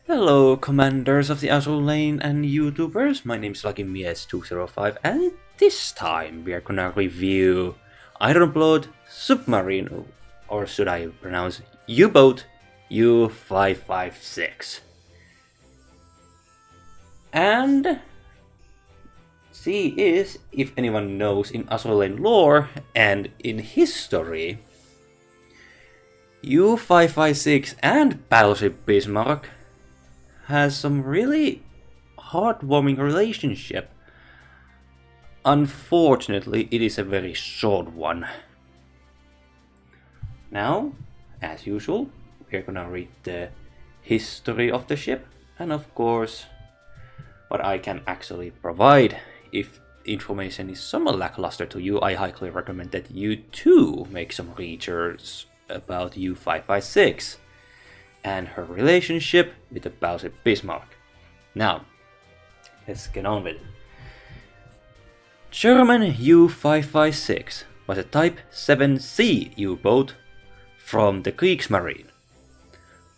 Hello, commanders of the Azur lane and YouTubers. My name is LuckyMias205, and this time we are gonna review Ironblood Submarine, or should I pronounce U-boat U-556. And see is, if anyone knows in Azur lane lore and in history, U-556 and Battleship Bismarck has some really heartwarming relationship. Unfortunately, it is a very short one. Now, as usual, we're gonna read the history of the ship, and of course, what I can actually provide. If information is somewhat lackluster to you, I highly recommend that you too make some research about U-556 and her relationship with the Battleship Bismarck. Now, let's get on with it. German U-556 was a Type 7C U-boat from the Kriegsmarine,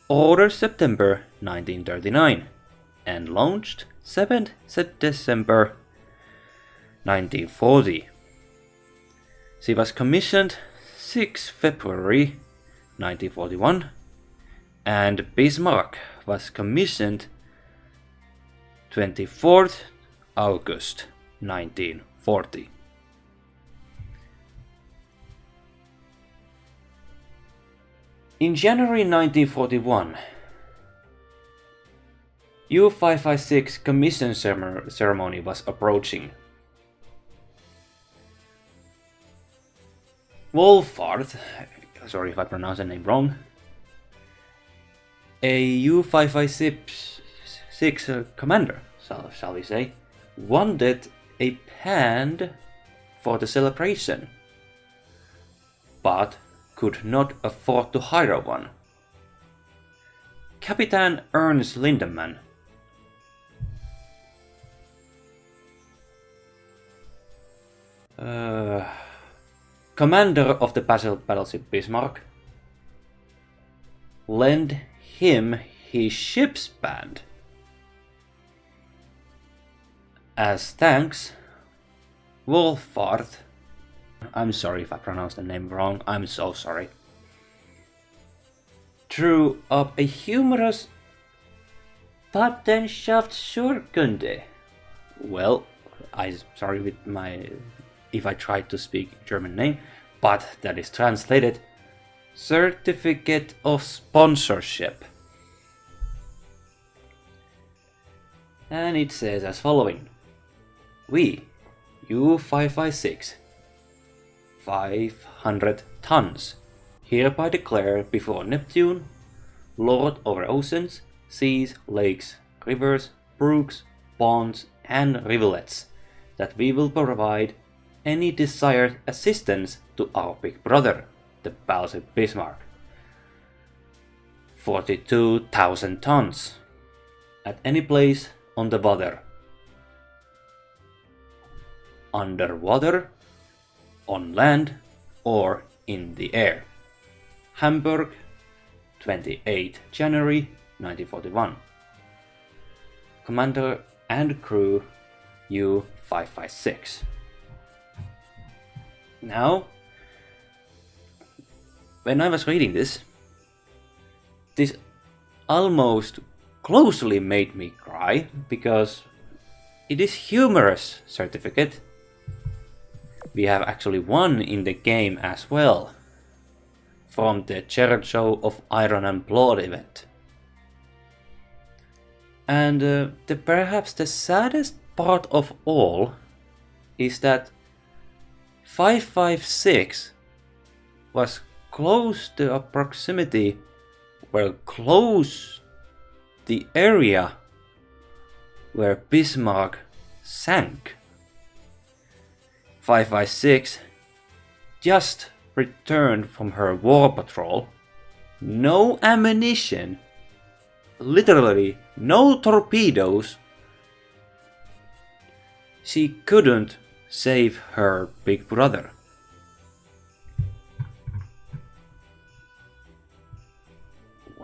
ordered September 1939 and launched 7th December 1940. She was commissioned 6 February 1941 and Bismarck was commissioned 24th August 1940. In January 1941, U-556 commission ceremony was approaching. Wolfart, sorry if I pronounce the name wrong, a U-556 commander, shall we say, wanted a band for the celebration, but could not afford to hire one. Captain Ernst Lindemann, commander of the Battleship Bismarck, lent him his ship's band. As thanks, Wolfart, I'm sorry if I pronounced the name wrong, I'm so sorry, drew up a humorous Patenschaftsurkunde. Well, I'm sorry with my if I tried to speak German name, but that is translated Certificate of Sponsorship. And it says as following: we, U-556, 500 tons, hereby declare before Neptune, Lord over oceans, seas, lakes, rivers, brooks, ponds, and rivulets, that we will provide any desired assistance to our big brother, the Battleship Bismarck. 42,000 tons, at any place on the water, underwater, on land, or in the air. Hamburg, 28 January 1941. Commander and crew U-556. Now, when I was reading this almost closely made me cry, because it is humorous certificate. We have actually one in the game as well, from the Charity Show of Iron and Blood event. And perhaps the saddest part of all is that 556 was close to a proximity, well, close the area where Bismarck sank. 556 just returned from her war patrol, no ammunition, literally no torpedoes. She couldn't save her big brother.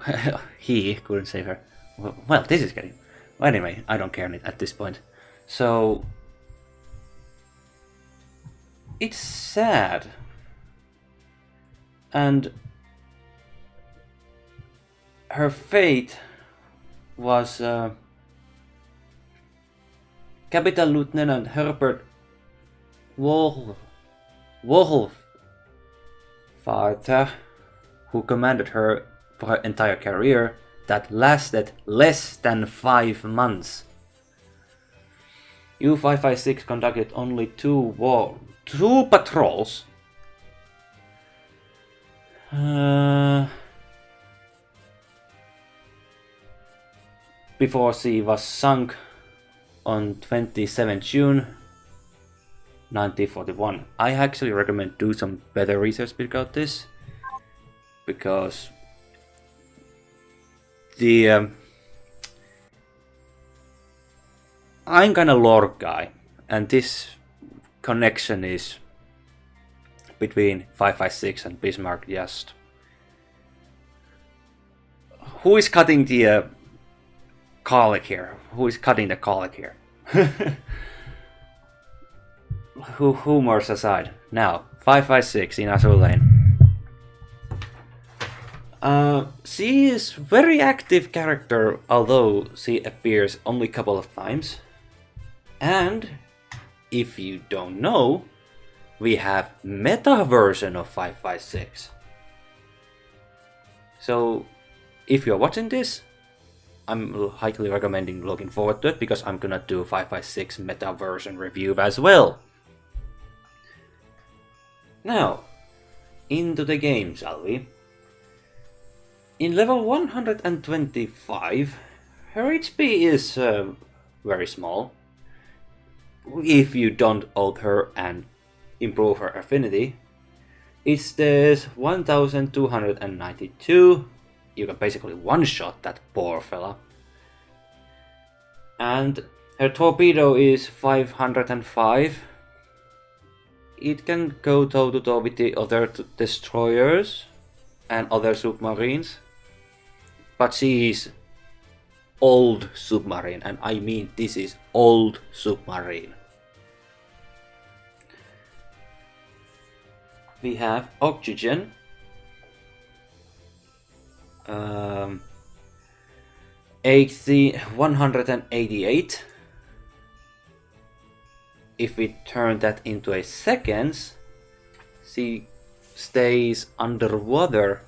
Well, he couldn't save her. Well, this is getting... Anyway, I don't care at this point. So... It's sad. And... her fate was... Capital Lieutenant Herbert Wolffather, who commanded her for her entire career that lasted less than 5 months. U-556 conducted only two patrols before she was sunk on 27 June 1941. I actually recommend do some better research about this, because the I'm kinda lore guy, and this connection is between 556 and Bismarck. Just who is cutting the colic here? Who is cutting the colic here? Humors aside, now 556 in Azur Lane. She is very active character, although she appears only a couple of times. And if you don't know, we have meta version of 556. So if you're watching this, I'm highly recommending looking forward to it, because I'm gonna do 556 meta version review as well. Now, into the game, shall we? In level 125, her HP is very small. If you don't ult her and improve her affinity, it stays 1292. You can basically one-shot that poor fella. And her torpedo is 505. It can go toe-to-toe with the other destroyers and other submarines. But she is old submarine, and I mean this is old submarine. We have oxygen. 188. If we turn that into a seconds, she stays underwater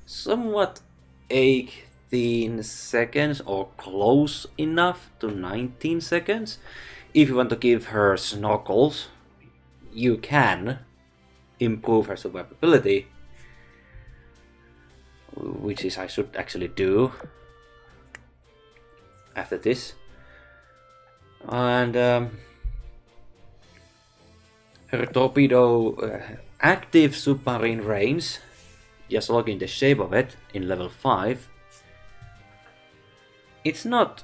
somewhat 18 seconds, or close enough to 19 seconds. If you want to give her snorkels, you can improve her survivability, which is I should actually do after this. And her torpedo active submarine range, just look in the shape of it in level 5. It's not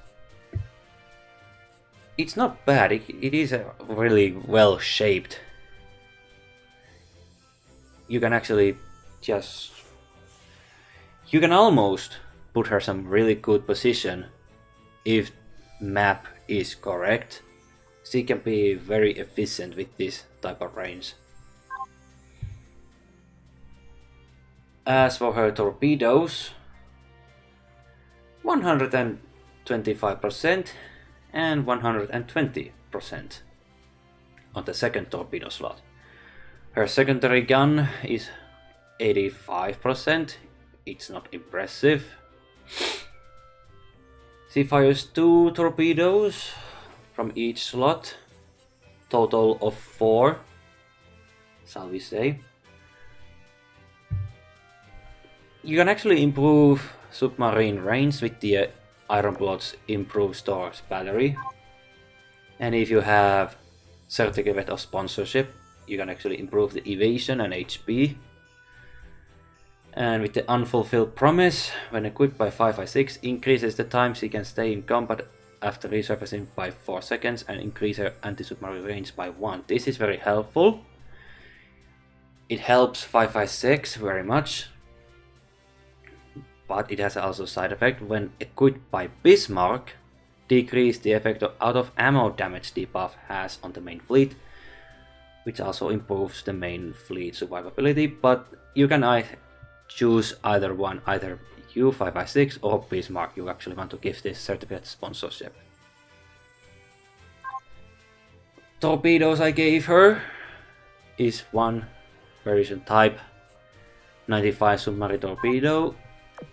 bad. It is a really well shaped. You can actually you can almost put her some really good position if map is correct. She can be very efficient with this type of range. As for her torpedoes, 125% and 120% on the second torpedo slot. Her secondary gun is 85%. It's not impressive. She fires 2 torpedoes from each slot, total of 4, shall we say. You can actually improve submarine range with the Ironblood's improved stores battery. And if you have certificate of sponsorship, you can actually improve the evasion and HP. And with the unfulfilled promise, when equipped by 556, increases the time she can stay in combat after resurfacing by 4 seconds and increase her anti-submarine range by 1. This is very helpful. It helps 556 very much. but it has also side effect when equipped by Bismarck. Decrease the effect of out of ammo damage debuff has on the main fleet, which also improves the main fleet survivability, but you can choose either one, either U-556 or Bismarck. You actually want to give this certificate sponsorship. Torpedoes I gave her is one version type 95 submarine torpedo,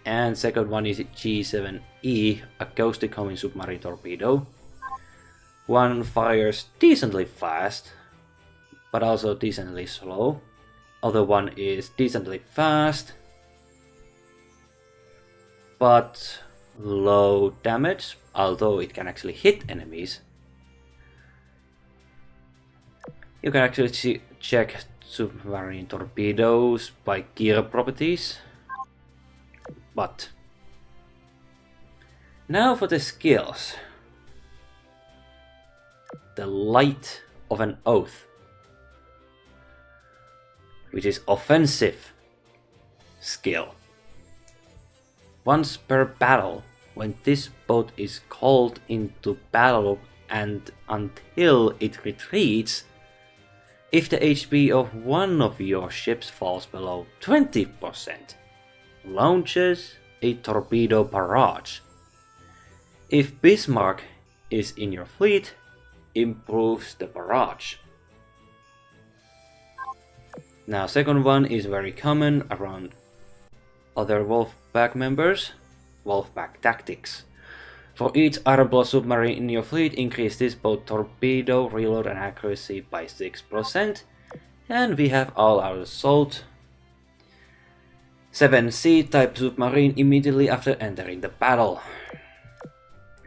and second one is G7E, a acoustic homing submarine torpedo. One fires decently fast, but also decently slow. Other one is decently fast, but low damage, although it can actually hit enemies. You can actually check submarine torpedoes by gear properties. But now for the skills. The Light of an Oath, which is offensive skill. Once per battle, when this boat is called into battle and until it retreats, if the HP of one of your ships falls below 20%, launches a torpedo barrage. If Bismarck is in your fleet, improves the barrage. Now, second one is very common around other Wolfpack members, Wolfpack Tactics. For each Iron Plus submarine in your fleet, increase this both torpedo, reload and accuracy by 6%. And we have all our assault 7C type submarine immediately after entering the battle.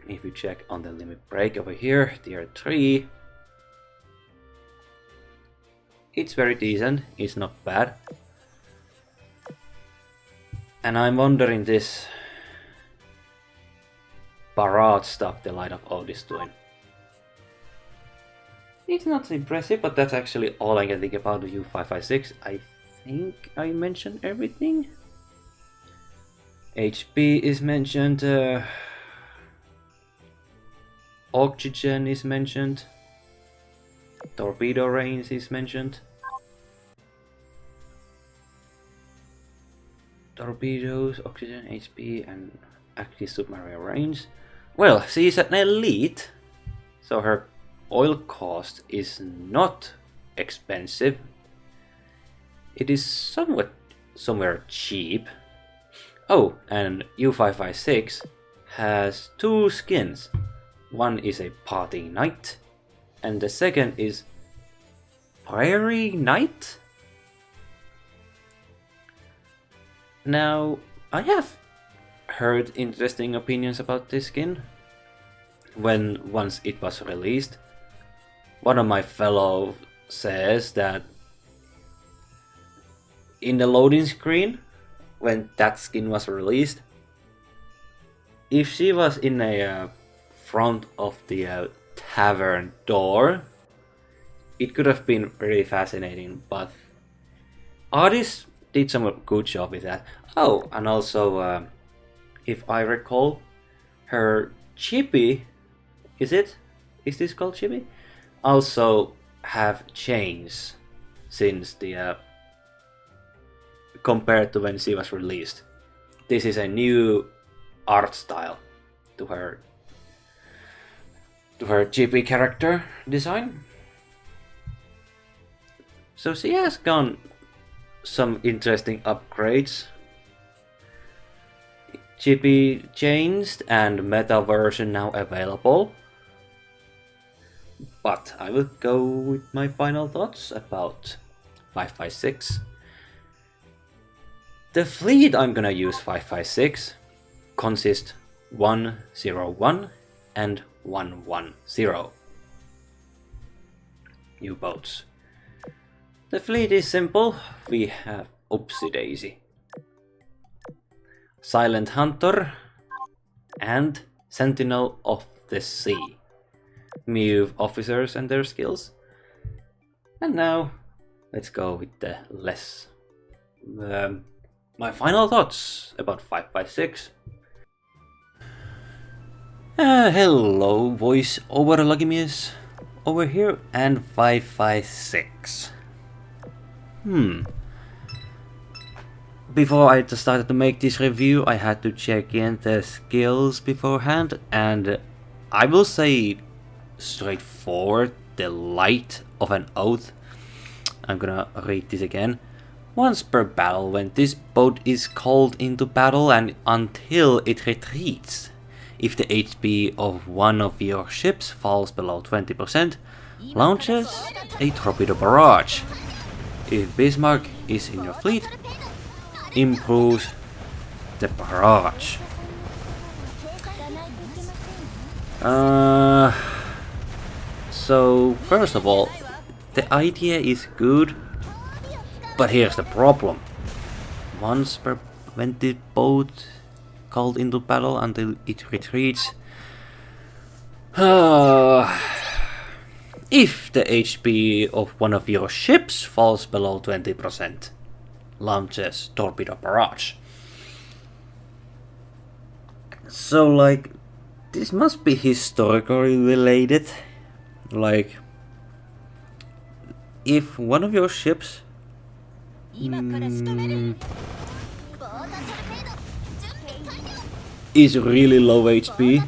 If you check on the limit break over here, tier 3, it's very decent, it's not bad. And I'm wondering this barrage stuff the Light of Oath is doing. It's not impressive, but that's actually all I can think about the U-556. I think I mentioned everything. HP is mentioned, oxygen is mentioned, torpedo range is mentioned. Torpedoes, oxygen, HP, and active submarine range. Well, she's an elite, so her oil cost is not expensive. It is somewhere cheap. Oh, and U-556 has two skins. One is a Party Knight, and the second is Prairie Knight. Now, I have heard interesting opinions about this skin once it was released. One of my fellow says that in the loading screen when that skin was released, if she was in a front of the tavern door, it could have been really fascinating, but artists did some good job with that. Oh, and also if I recall, her chibi, is this called chibi? Also have changed since the compared to when she was released. This is a new art style to her chibi character design. So she has gone some interesting upgrades. Chibi changed and meta version now available. But I will go with my final thoughts about 556. The fleet I'm gonna use 556 consists 101 and 110 U-boats. The fleet is simple. We have Oopsie Daisy, Silent Hunter, and Sentinel of the Sea. Move officers and their skills. And now let's go with the less my final thoughts about 556. Hello, voice over Lagimies over here and 556. Before I started to make this review, I had to check in the skills beforehand, and I will say straightforward, the light of an oath. I'm gonna read this again. Once per battle, when this boat is called into battle and until it retreats, if the HP of one of your ships falls below 20%, launches a torpedo barrage. If Bismarck is in your fleet, improves the barrage. So first of all, the idea is good, but here's the problem. When the boat called into battle until it retreats, if the HP of one of your ships falls below 20%, launches torpedo barrage. So like, this must be historically related. Like, if one of your ships is really low HP,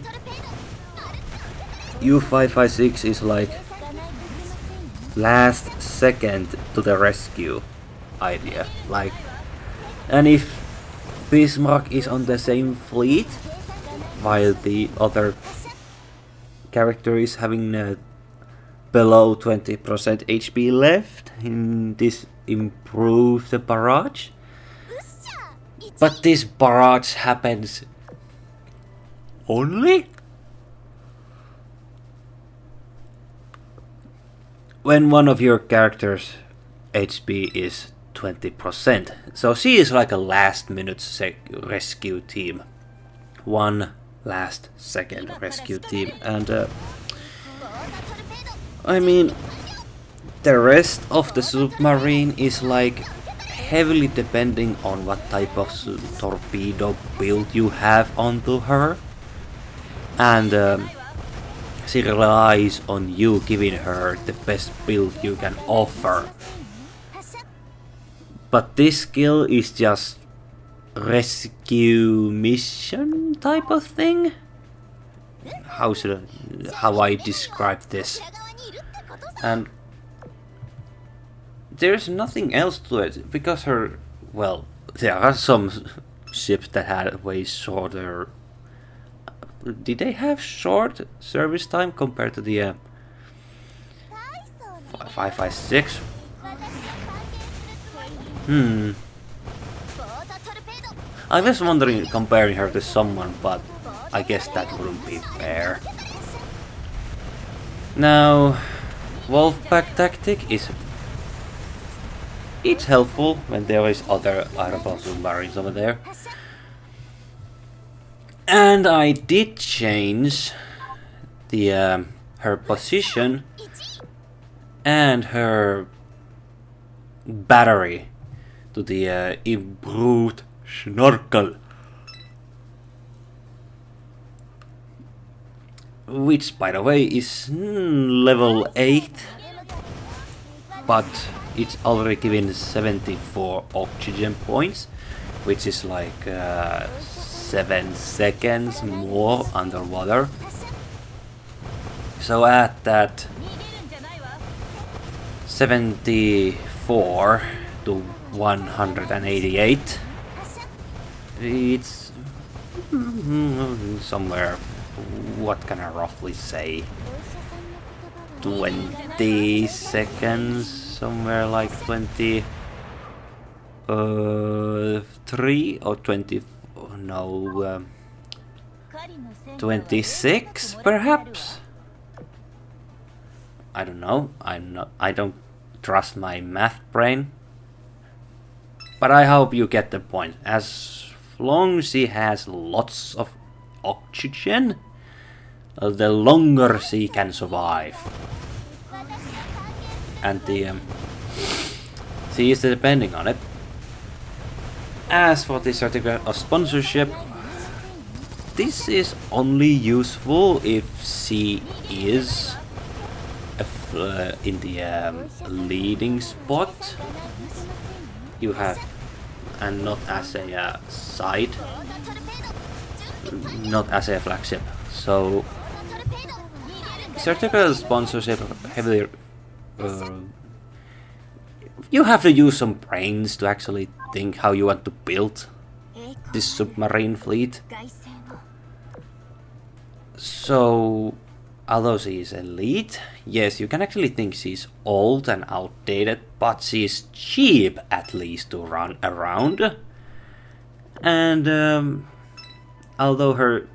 U-556 is like last second to the rescue idea. Like, and if Bismarck is on the same fleet while the other character is having below 20% HP left, this improves the barrage. But this barrage happens only when one of your characters' HP is 20%. So she is like a last minute rescue team. One last second rescue team. And I mean, the rest of the submarine is like heavily depending on what type of torpedo build you have onto her. And she relies on you giving her the best build you can offer. But this skill is just rescue mission type of thing? How I describe this? And there's nothing else to it, because well, there are some ships that had way shorter. Did they have short service time compared to the 556? I was wondering comparing her to someone, but I guess that wouldn't be fair. Now, Wolfpack tactic is it's helpful when there is other airborne submarines over there. And I did change the her position and her battery to the improved snorkel, which by the way is level 8, but it's already given 74 oxygen points, which is like 7 seconds more underwater. So at that 74 to 188, it's somewhere, what can I roughly say, 20 seconds, somewhere like 23 or 20, no, 26 perhaps. I don't know. I don't trust my math brain, but I hope you get the point. As long as she has lots of oxygen, the longer she can survive. And the she is depending on it. As for the certificate of sponsorship, this is only useful if she is in the leading spot. You have, and not as a side, not as a flagship. So certificate of sponsorship heavily. You have to use some brains to actually think how you want to build this submarine fleet. So, although she is elite, yes, you can actually think she's old and outdated, but she's cheap at least to run around. And although her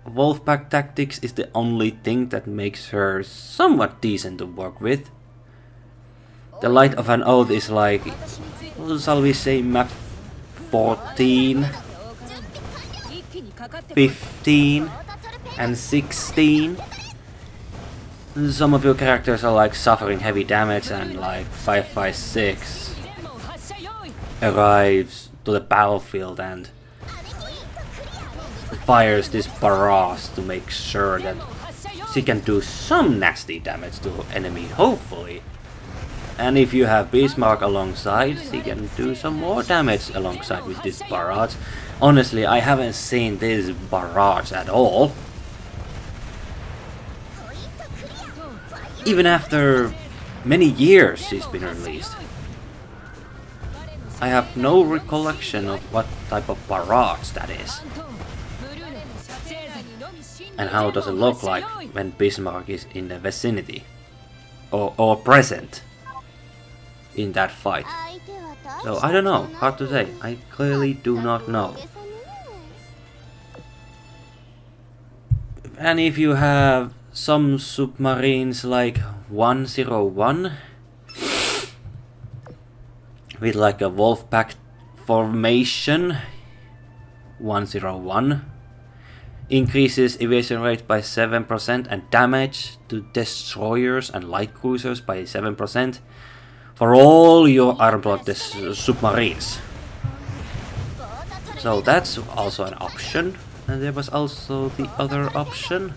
Wolfpack tactics is the only thing that makes her somewhat decent to work with, the Light of an Oath is like, shall we say, map 14, 15, and 16. Some of your characters are like suffering heavy damage, and like 556 arrives to the battlefield and fires this barrage to make sure that she can do some nasty damage to enemy, hopefully. And if you have Bismarck alongside, she can do some more damage alongside with this barrage. Honestly, I haven't seen this barrage at all. Even after many years she's been released. I have no recollection of what type of barrage that is. And how does it look like when Bismarck is in the vicinity? Or present in that fight. So I don't know, hard to say. I clearly do not know. And if you have some submarines like 101 with like a Wolfpack formation, 101 increases evasion rate by 7% and damage to destroyers and light cruisers by 7%. For all your armed submarines. So that's also an option. And there was also the other option.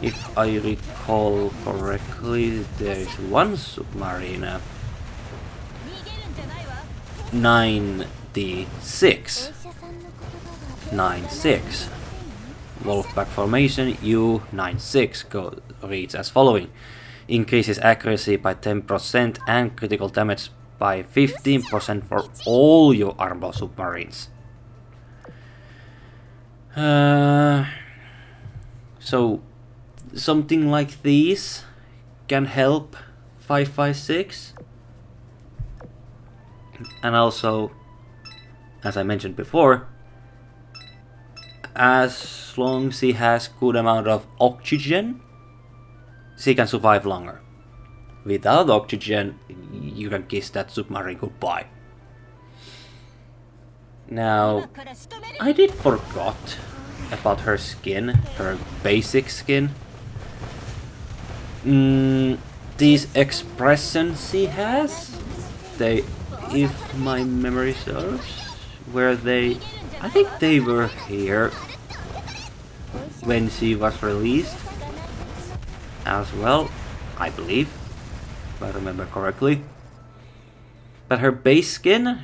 If I recall correctly, there is one submarine, 96. 96. Wolfpack formation U-96 reads as following. Increases accuracy by 10% and critical damage by 15% for all your armed submarines. So something like these can help 556. And also, as I mentioned before, as long as she has good amount of oxygen, she can survive longer. Without oxygen, you can kiss that submarine goodbye. Now, I did forgot about her skin, her basic skin. These expressions she has, they, if my memory serves, I think they were here when she was released as well, I believe, if I remember correctly. But her base skin,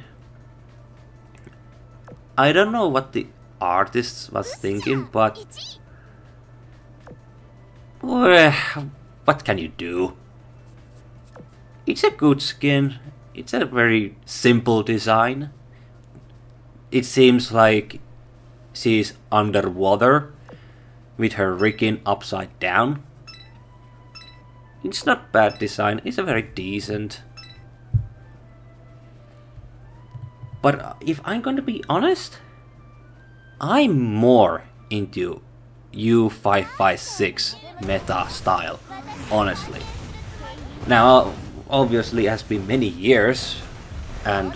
I don't know what the artist was thinking, but what can you do? It's a good skin, it's a very simple design. It seems like she's underwater with her rigging upside down. It's not bad design, it's a very decent. But if I'm going to be honest, I'm more into U-556 meta style, honestly. Now, obviously it has been many years, and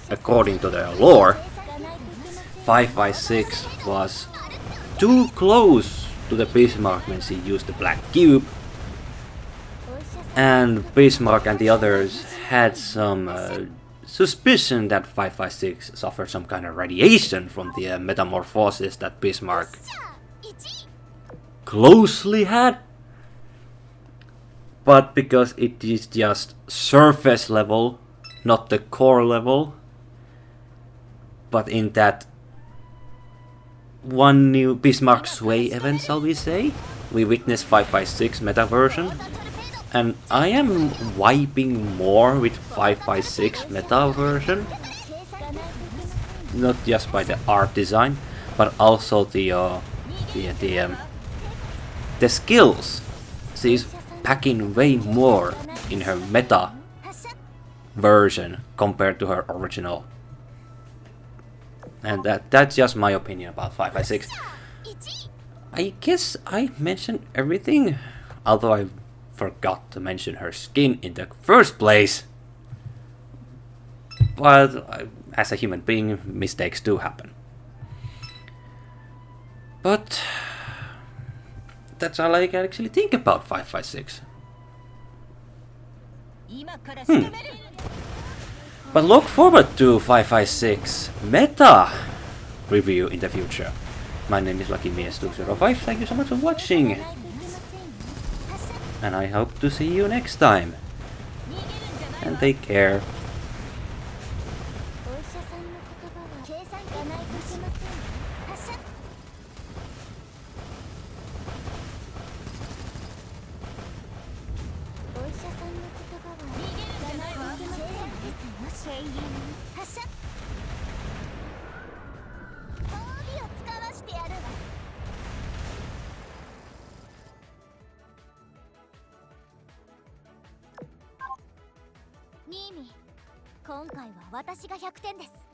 according to their lore, 556 was too close to the Bismarck when she used the black cube, and Bismarck and the others had some suspicion that 556 suffered some kind of radiation from the metamorphosis that Bismarck closely had. But because it is just surface level, not the core level, but in that one new Bismarck Sway event, shall we say, we witnessed 556 meta version, and I am vibing more with 556 meta version, not just by the art design, but also the skills. She's packing way more in her meta version compared to her original. And that's just my opinion about 556. I guess I mentioned everything, although I forgot to mention her skin in the first place. But as a human being, mistakes do happen. But that's all I can actually think about 556. But look forward to 556 meta review in the future. My name is LuckyMias205. Thank you so much for watching. And I hope to see you next time. And take care.ニーミ、今回は私が100点です。